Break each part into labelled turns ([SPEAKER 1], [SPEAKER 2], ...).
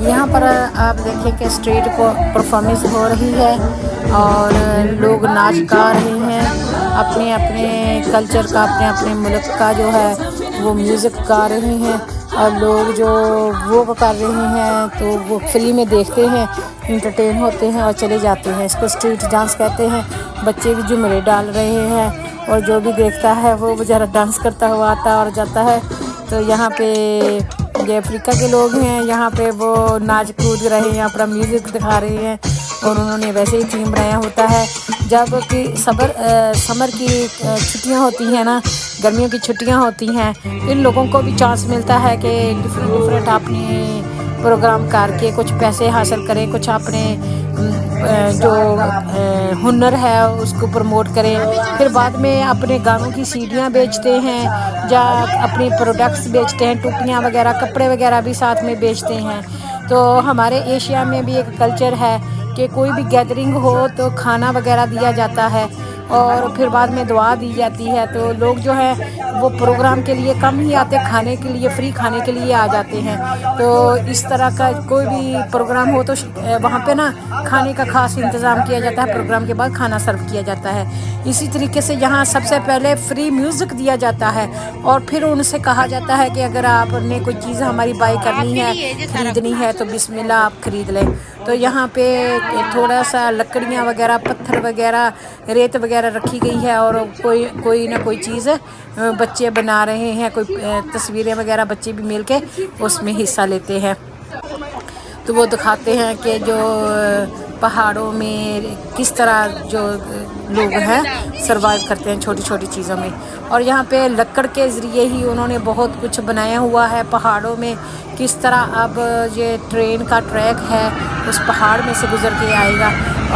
[SPEAKER 1] यहाँ पर आप देखें कि स्ट्रीट परफॉर्मेंस हो रही है और लोग नाच गा रहे हैं, अपने अपने कल्चर का, अपने अपने मुल्क का जो है वो म्यूज़िक गा रहे हैं। और लोग जो वो कर रहे हैं तो वो फ्री में देखते हैं, इंटरटेन होते हैं और चले जाते हैं। इसको स्ट्रीट डांस कहते हैं। बच्चे भी झुमरे डाल रहे हैं और जो भी देखता है वो बेचारा डांस करता हुआ आता और जाता है। तो यहाँ पे ये अफ्रीका के लोग हैं, यहाँ पे वो नाच कूद रहे हैं, अपना म्यूज़िक दिखा रहे हैं। और उन्होंने वैसे ही थीम बनाया होता है। जब कि समर की छुट्टियाँ होती हैं ना, गर्मियों की छुट्टियाँ होती हैं, इन लोगों को भी चांस मिलता है कि डिफरेंट अपने प्रोग्राम करके कुछ पैसे हासिल करें, कुछ अपने जो हुनर है उसको प्रमोट करें। फिर बाद में अपने गानों की सीडियाँ बेचते हैं या अपनी प्रोडक्ट्स बेचते हैं, टोपियाँ वगैरह, कपड़े वगैरह भी साथ में बेचते हैं। तो हमारे एशिया में भी एक कल्चर है कि कोई भी गैदरिंग हो तो खाना वगैरह दिया जाता है और फिर बाद में दुआ दी जाती है। तो लोग जो है वो प्रोग्राम के लिए कम ही आते, खाने के लिए, फ्री खाने के लिए आ जाते हैं। तो इस तरह का कोई भी प्रोग्राम हो तो वहाँ पे ना खाने का खास इंतज़ाम किया जाता है, प्रोग्राम के बाद खाना सर्व किया जाता है। इसी तरीके से यहाँ सबसे पहले फ्री म्यूज़िक दिया जाता है और फिर उनसे कहा जाता है कि अगर आपने कोई चीज़ हमारी बाई करनी है, ख़रीदनी है तो बिस्मिल्लाह आप ख़रीद लें। तो यहाँ पे थोड़ा सा लकड़ियाँ वगैरह, पत्थर वगैरह, रेत वगैरह रखी गई है और कोई ना कोई चीज़ बच्चे बना रहे हैं, कोई तस्वीरें वगैरह बच्चे भी मिल के उसमें हिस्सा लेते हैं। तो वो दिखाते हैं कि जो पहाड़ों में किस तरह जो लोग हैं सरवाइव करते हैं छोटी छोटी चीज़ों में। और यहाँ पे लकड़ के ज़रिए ही उन्होंने बहुत कुछ बनाया हुआ है। पहाड़ों में किस तरह अब ये ट्रेन का ट्रैक है उस पहाड़ में से गुज़र के आएगा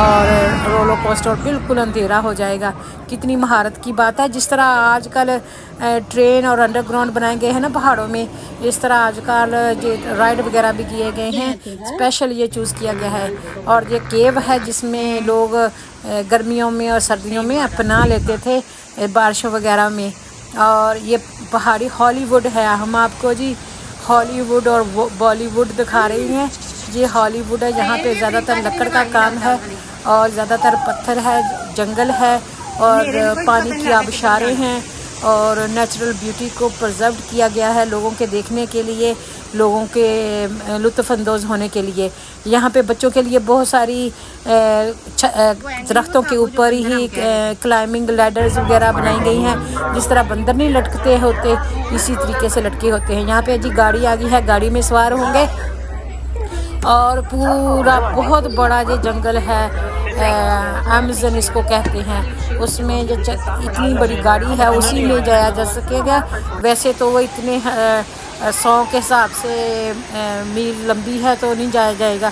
[SPEAKER 1] और रोलर कोस्टर बिल्कुल अंधेरा हो जाएगा। कितनी महारत की बात है। जिस तरह आजकल ट्रेन और अंडरग्राउंड बनाए गए हैं ना पहाड़ों में, इस तरह आजकल ये राइड वगैरह भी किए गए हैं। स्पेशल ये चूज़ किया गया है। और ये केव है जिसमें लोग गर्मियों में और सर्दियों में अपना लेते थे बारिशों वगैरह में। और ये पहाड़ी हॉलीवुड है। हम आपको जी हॉलीवुड और बॉलीवुड दिखा रही हैं। ये हॉलीवुड है, यहाँ पे ज़्यादातर लकड़ का काम है और ज़्यादातर पत्थर है, जंगल है और पानी की आबशारें हैं और नेचुरल ब्यूटी को प्रिजर्व किया गया है लोगों के देखने के लिए, लोगों के लुत्फ़अंदोज़ होने के लिए। यहाँ पे बच्चों के लिए बहुत सारी दरख्तों के ऊपर ही क्लाइंबिंग लैडर्स वगैरह बनाई गई हैं। जिस तरह बंदर नहीं लटकते होते इसी तरीके से लटके होते हैं। यहाँ पे जी गाड़ी आ गई है, गाड़ी में सवार होंगे और पूरा बहुत बड़ा ये जंगल है, अमेज़न इसको कहते हैं। उसमें जो इतनी बड़ी गाड़ी है उसी में जाया जा सकेगा। वैसे तो वो इतने 100 के हिसाब से मील लंबी है तो नहीं जाया जाएगा।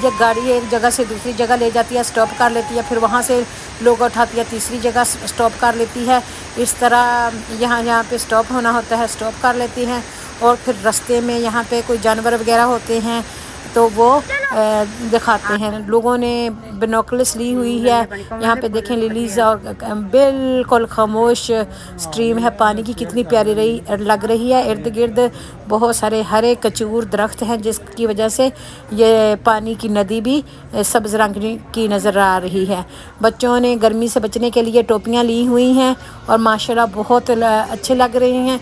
[SPEAKER 1] ये गाड़ी एक जगह से दूसरी जगह ले जाती है, स्टॉप कर लेती है, फिर वहाँ से लोग उठाती है, तीसरी जगह स्टॉप कर लेती है। इस तरह यहाँ पे स्टॉप होना होता है, स्टॉप कर लेती हैं। और फिर रास्ते में यहाँ पे कोई जानवर वगैरह होते हैं तो वो दिखाते हैं। लोगों ने बिनोकुलर्स ली हुई है। यहाँ पे देखें लिलीज़ और बिल्कुल खामोश स्ट्रीम है, पानी की कितनी प्यारी लग रही है। इर्द गिर्द बहुत सारे हरे कचूर दरख्त हैं जिसकी वजह से ये पानी की नदी भी सब्ज़ रंग की नज़र आ रही है। बच्चों ने गर्मी से बचने के लिए टोपियाँ ली हुई हैं और माशाल्लाह बहुत अच्छे लग रहे हैं।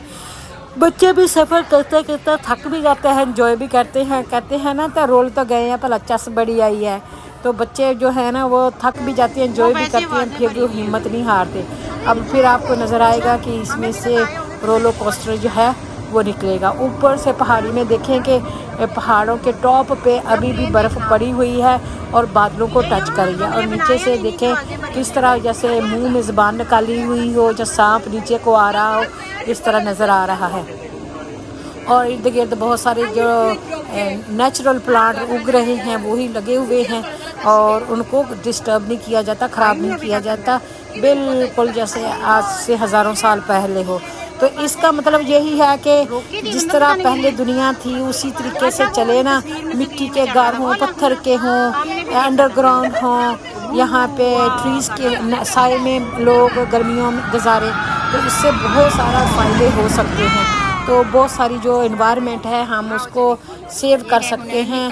[SPEAKER 1] बच्चे भी सफ़र करते करते थक भी जाते हैं, एंजॉय भी करते हैं। कहते हैं ना तो रोल तो गए हैं भला चस बड़ी आई है। तो बच्चे जो है ना वो थक भी जाते हैं, एंजॉय भी करते हैं, फिर भी हिम्मत नहीं हारते। अब फिर आपको नज़र आएगा कि इसमें से रोलर कोस्टर जो है वो निकलेगा। ऊपर से पहाड़ी में देखें कि पहाड़ों के टॉप पे अभी भी बर्फ़ पड़ी हुई है और बादलों को टच कर रही है। और नीचे से देखें किस तरह जैसे मुंह में ज़बान निकाली हुई हो, जो सांप नीचे को आ रहा हो, इस तरह नज़र आ रहा है। और इर्द गिर्द बहुत सारे जो नेचुरल प्लांट उग रहे हैं वो ही लगे हुए हैं और उनको डिस्टर्ब नहीं किया जाता, ख़राब नहीं किया जाता, बिल्कुल जैसे आज से हज़ारों साल पहले हो। तो इसका मतलब यही है कि जिस तरह पहले दुनिया थी उसी तरीके से चले ना। मिट्टी के घर हों, पत्थर के हों, अंडरग्राउंड हों, यहाँ पे ट्रीज़ के साए में लोग गर्मियों में गुजारे, तो इससे बहुत सारा फ़ायदे हो सकते हैं। तो बहुत सारी जो एनवायरनमेंट है हम उसको सेव कर सकते हैं,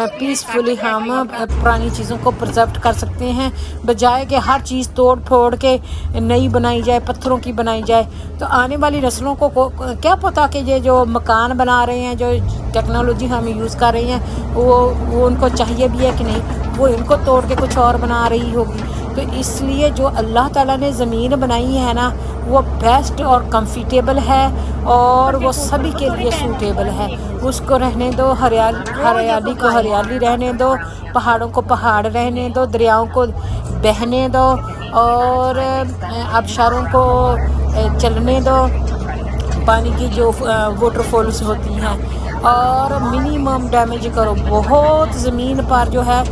[SPEAKER 1] पीसफुली हम पुरानी चीज़ों को प्रिजर्व कर सकते हैं, बजाय कि हर चीज़ तोड़ फोड़ के नई बनाई जाए, पत्थरों की बनाई जाए। तो आने वाली नस्लों को क्या पता कि ये जो मकान बना रहे हैं, जो टेक्नोलॉजी हम यूज़ कर रहे हैं, वो उनको चाहिए भी है कि नहीं, वो इनको तोड़ के कुछ और बना रही होगी। तो इसलिए जो अल्लाह ताला ने ज़मीन बनाई है ना, वो बेस्ट और कंफर्टेबल है और वो सभी के लिए सूटेबल है। उसको रहने दो, हरियाली को हरियाली रहने दो, पहाड़ों को पहाड़ रहने दो, दरियाओं को बहने दो और आबशारों को चलने दो, पानी की जो वाटरफॉल्स होती हैं, और मिनिमम डैमेज करो। बहुत ज़मीन पर जो है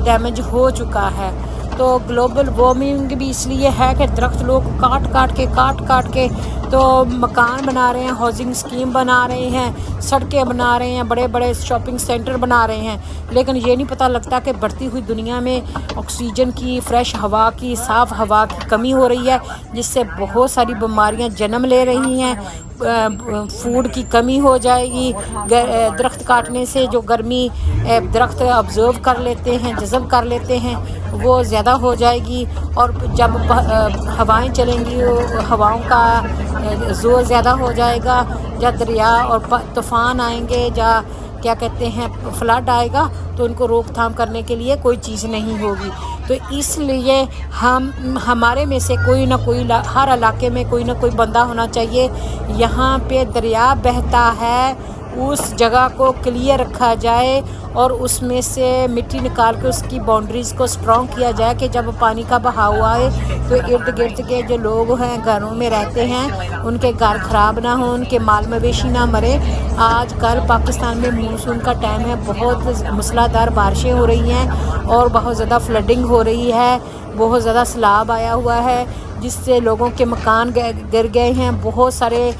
[SPEAKER 1] डैमेज हो चुका है। तो ग्लोबल वार्मिंग भी इसलिए है कि दरख्त लोग काट के तो मकान बना रहे हैं, हाउसिंग स्कीम बना रहे हैं, सड़कें बना रहे हैं, बड़े बड़े शॉपिंग सेंटर बना रहे हैं, लेकिन ये नहीं पता लगता कि बढ़ती हुई दुनिया में ऑक्सीजन की, फ्रेश हवा की, साफ़ हवा की कमी हो रही है, जिससे बहुत सारी बीमारियां जन्म ले रही हैं। फूड की कमी हो जाएगी, दरख्त काटने से जो गर्मी दरख्त ऑब्जर्व कर लेते हैं, जज़ब कर लेते हैं, वो ज़्यादा हो जाएगी। और जब हवाएं चलेंगी, हवाओं का ज़ोर ज़्यादा हो जाएगा, या दरिया और तूफ़ान आएंगे, या क्या कहते हैं फ्लड आएगा, तो उनको रोकथाम करने के लिए कोई चीज़ नहीं होगी। तो इसलिए हमारे में से कोई ना कोई, हर इलाके में कोई ना कोई बंदा होना चाहिए। यहाँ पे दरिया बहता है, उस जगह को क्लियर रखा जाए और उसमें से मिट्टी निकाल के उसकी बाउंड्रीज़ को स्ट्रॉन्ग किया जाए कि जब पानी का बहाव आए तो इर्द गिर्द के जो लोग हैं, घरों में रहते हैं, उनके घर ख़राब ना हो, उनके माल मवेशी ना मरे। आजकल पाकिस्तान में मानसून का टाइम है, बहुत मूसलाधार बारिशें हो रही हैं और बहुत ज़्यादा फ्लडिंग हो रही है, बहुत ज़्यादा सैलाब आया हुआ है, जिससे लोगों के मकान गिर गए हैं। बहुत सारे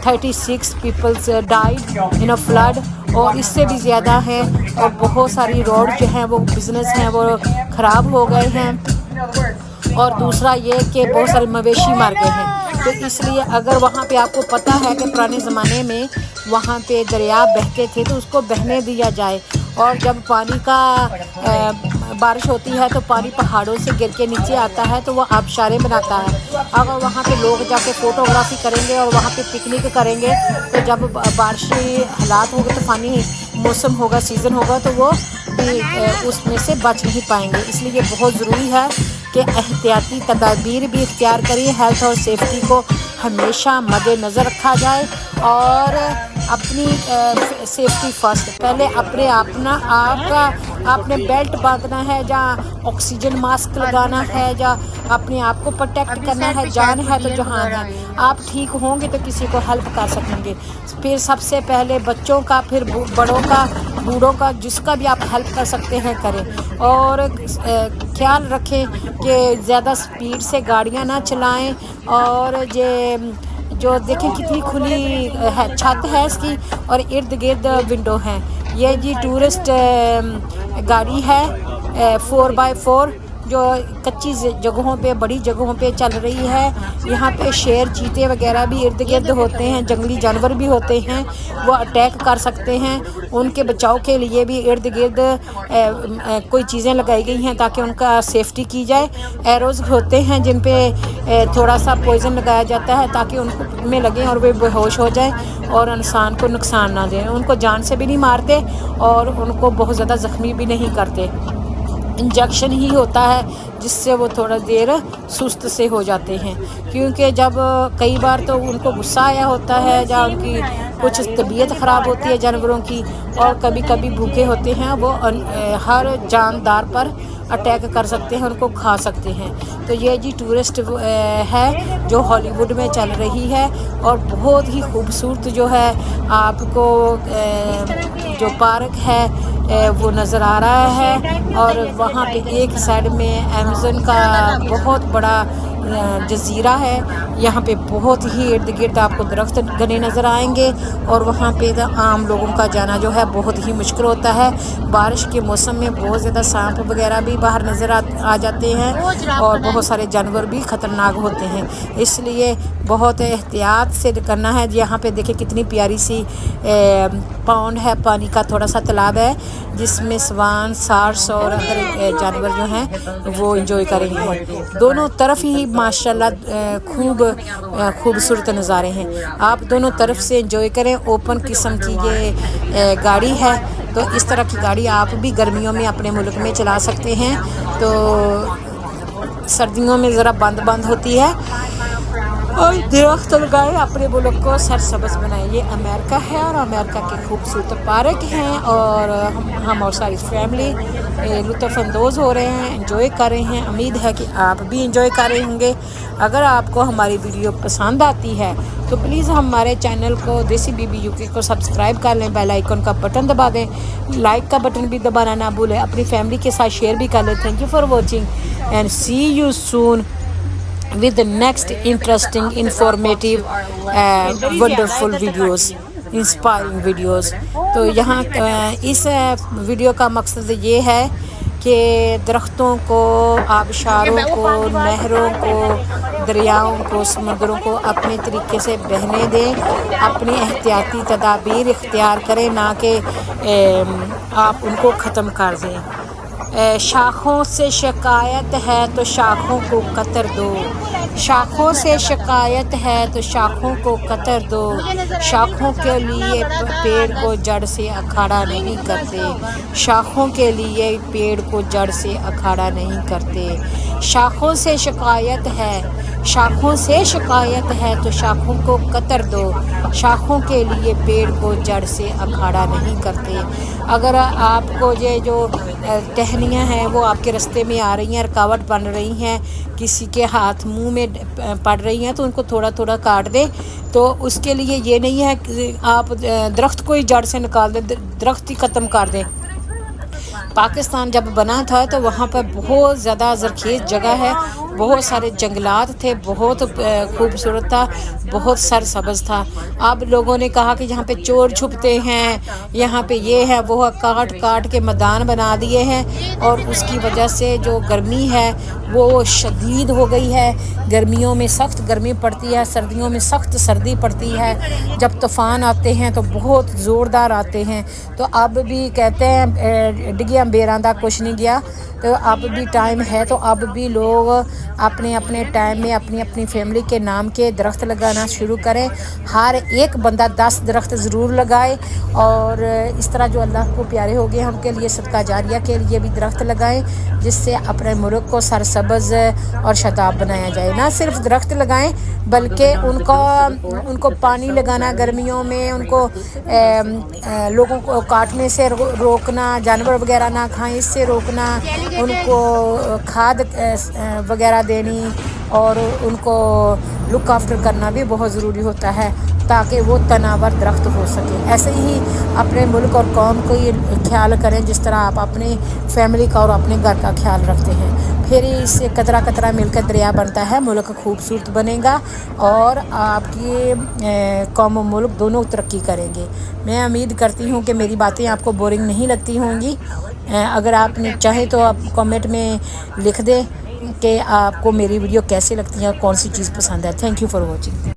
[SPEAKER 1] 36 peoples died in a flood, और इससे भी ज़्यादा हैं, और बहुत सारी रोड जो हैं, वो बिज़नेस हैं, वो ख़राब हो गए हैं। और दूसरा ये कि बहुत सारे मवेशी मर गए हैं। तो इसलिए अगर वहाँ पे आपको पता है कि पुराने ज़माने में वहाँ पे दरिया बहते थे, तो उसको बहने दिया जाए। और जब पानी का बारिश होती है तो पानी पहाड़ों से गिर के नीचे आता है, तो वो आबशारें बनाता है। अगर वहाँ पे लोग जाके फ़ोटोग्राफी करेंगे और वहाँ पे पिकनिक करेंगे, तो जब बारिशी हालात होंगे, तूफ़ानी मौसम होगा, सीज़न होगा, तो वो भी उसमें से बच नहीं पाएंगे। इसलिए बहुत ज़रूरी है कि एहतियाती तदाबीर भी इख्तियार करिए। हेल्थ और सेफ्टी को हमेशा मद्देनज़र रखा जाए और अपनी सेफ्टी फर्स्ट। पहले अपने आपने बेल्ट बांधना है, जहाँ ऑक्सीजन मास्क लगाना है, जहाँ अपने आप को प्रोटेक्ट करना है। जान है तो जहान है। आप ठीक होंगे तो किसी को हेल्प कर सकेंगे। फिर सबसे पहले बच्चों का, फिर बड़ों का, बूढ़ों का, जिसका भी आप हेल्प कर सकते हैं करें। और ख्याल रखें कि ज़्यादा स्पीड से गाड़ियाँ ना चलाएं। और जो देखें कितनी खुली है छत है इसकी, और इर्द गिर्द विंडो हैं। ये जी टूरिस्ट गाड़ी है 4x4, जो कच्ची जगहों पे, बड़ी जगहों पे चल रही है। यहाँ पे शेर, चीते वगैरह भी इर्द गिर्द होते हैं, जंगली जानवर भी होते हैं, वो अटैक कर सकते हैं। उनके बचाव के लिए भी इर्द गिर्द कोई चीज़ें लगाई गई हैं ताकि उनका सेफ्टी की जाए। एरोज़ होते हैं जिन पे थोड़ा सा पॉइज़न लगाया जाता है ताकि उनको में लगे और वे बेहोश हो जाएं और इंसान को नुकसान ना दें। उनको जान से भी नहीं मारते और उनको बहुत ज़्यादा ज़ख्मी भी नहीं करते। इंजेक्शन ही होता है जिससे वो थोड़ा देर सुस्त से हो जाते हैं, क्योंकि जब कई बार तो उनको गुस्सा आया होता है, या उनकी कुछ तबीयत ख़राब होती है जानवरों की, और कभी कभी भूखे होते हैं, वो हर जानदार पर अटैक कर सकते हैं, उनको खा सकते हैं। तो ये जी टूरिस्ट है जो हॉलीवुड में चल रही है, और बहुत ही खूबसूरत जो है आपको जो पार्क है वो नज़र आ रहा है। और वहाँ पे एक साइड में अमेज़न का बहुत बड़ा جزیرہ ہے، یہاں پہ بہت ہی ارد گرد آپ کو درخت گنے نظر آئیں گے، اور وہاں پہ عام لوگوں کا جانا جو ہے بہت ہی مشکل ہوتا ہے۔ بارش کے موسم میں بہت زیادہ سانپ وغیرہ بھی باہر نظر آ جاتے ہیں، اور بہت سارے جانور بھی خطرناک ہوتے ہیں، اس لیے بہت احتیاط سے کرنا ہے۔ یہاں پہ دیکھیں کتنی پیاری سی پونڈ ہے، پانی کا تھوڑا سا تالاب ہے جس میں سوان، سارس اور ادر جانور جو ہیں وہ انجوائے کر رہے ہیں۔ دونوں طرف ہی ماشاءاللہ خوبصورت نظارے ہیں، آپ دونوں طرف سے انجوائے کریں۔ اوپن قسم کی یہ گاڑی ہے، تو اس طرح کی گاڑی آپ بھی گرمیوں میں اپنے ملک میں چلا سکتے ہیں، تو سردیوں میں ذرا بند ہوتی ہے۔ اور درخت لگائے، اپنے ملک کو سرسبز بنائیں۔ یہ امریکہ ہے اور امریکہ کے خوبصورت پارک ہیں، اور ہم اور ساری فیملی لطف اندوز ہو رہے ہیں، انجوائے کر رہے ہیں۔ امید ہے کہ آپ بھی انجوائے کر رہے ہوں گے۔ اگر آپ کو ہماری ویڈیو پسند آتی ہے تو پلیز ہمارے چینل کو دیسی بی بی UK کو سبسکرائب کر لیں، بیل آئیکن کا بٹن دبا دیں، لائک کا بٹن بھی دبانا نہ بھولیں، اپنی فیملی کے ساتھ شیئر بھی کر لیں۔ Thank you for watching and see you soon with the next interesting, informative, wonderful videos, inspiring videos۔ تو یہاں اس ویڈیو کا مقصد یہ ہے کہ درختوں کو، آبشاروں کو، نہروں کو، دریاؤں کو، سمندروں کو اپنے طریقے سے بہنے دیں، اپنی احتیاطی تدابیر اختیار کریں، نہ کہ آپ ان کو ختم کر دیں۔ شاخوں سے شکایت ہے تو شاخوں کو قطر دو، شاخوں سے شکایت ہے تو شاخوں کو قطر دو، شاخوں کے لیے پیڑ کو جڑ سے اکھاڑا نہیں کرتے، شاخوں کے لیے پیڑ کو جڑ سے اکھاڑا نہیں کرتے۔ شاخوں سے شکایت ہے، شاخوں سے شکایت ہے تو شاخوں کو قطر دو، شاخوں کے لیے پیڑ کو جڑ سے اکھاڑا نہیں کرتے۔ اگر آپ کو یہ جو ٹہنیاں ہیں وہ آپ کے رستے میں آ رہی ہیں، رکاوٹ بن رہی ہیں، کسی کے ہاتھ منہ میں پڑ رہی ہیں، تو ان کو تھوڑا تھوڑا کاٹ دیں۔ تو اس کے لیے یہ نہیں ہے کہ آپ درخت کو ہی جڑ سے نکال دیں، درخت ہی ختم کر دیں۔ پاکستان جب بنا تھا تو وہاں پر بہت زیادہ زرخیز جگہ ہے، بہت سارے جنگلات تھے، بہت خوبصورت تھا، بہت سرسبز تھا۔ اب لوگوں نے کہا کہ یہاں پہ چور چھپتے ہیں، یہاں پہ یہ ہے وہ کاٹ کاٹ کے میدان بنا دیے ہیں، اور اس کی وجہ سے جو گرمی ہے وہ شدید ہو گئی ہے۔ گرمیوں میں سخت گرمی پڑتی ہے، سردیوں میں سخت سردی پڑتی ہے، جب طوفان آتے ہیں تو بہت زوردار آتے ہیں۔ تو اب بھی کہتے ہیں ڈگیا بیراندہ کچھ نہیں گیا، تو اب بھی ٹائم ہے، تو اب بھی لوگ اپنے اپنے ٹائم میں اپنی اپنی فیملی کے نام کے درخت لگانا شروع کریں۔ ہر ایک بندہ 10 درخت ضرور لگائے، اور اس طرح جو اللہ کو پیارے ہو گئے ہیں ان کے لیے صدقہ جاریہ کے لیے بھی درخت لگائیں، جس سے اپنے ملک کو سرسبز اور شاداب بنایا جائے۔ نہ صرف درخت لگائیں بلکہ ان کو پانی لگانا، گرمیوں میں ان کو لوگوں کو کاٹنے سے روکنا، جانور وغیرہ نہ کھائیں اس سے روکنا، ان کو کھاد وغیرہ دینی، اور ان کو لک آفٹر کرنا بھی بہت ضروری ہوتا ہے تاکہ وہ تناور درخت ہو سکے۔ ایسے ہی اپنے ملک اور قوم کو یہ خیال کریں جس طرح آپ اپنے فیملی کا اور اپنے گھر کا خیال رکھتے ہیں، پھر اس سے قطرہ قطرہ مل کر دریا بنتا ہے، ملک خوبصورت بنے گا، اور آپ کی قوم و ملک دونوں ترقی کریں گے۔ میں امید کرتی ہوں کہ میری باتیں آپ کو بورنگ نہیں لگتی ہوں گی۔ اگر آپ چاہیں تو آپ کامنٹ میں لکھ دیں کہ آپ کو میری ویڈیو کیسے لگتی ہے اور کون سی چیز پسند ہے۔ Thank you for watching.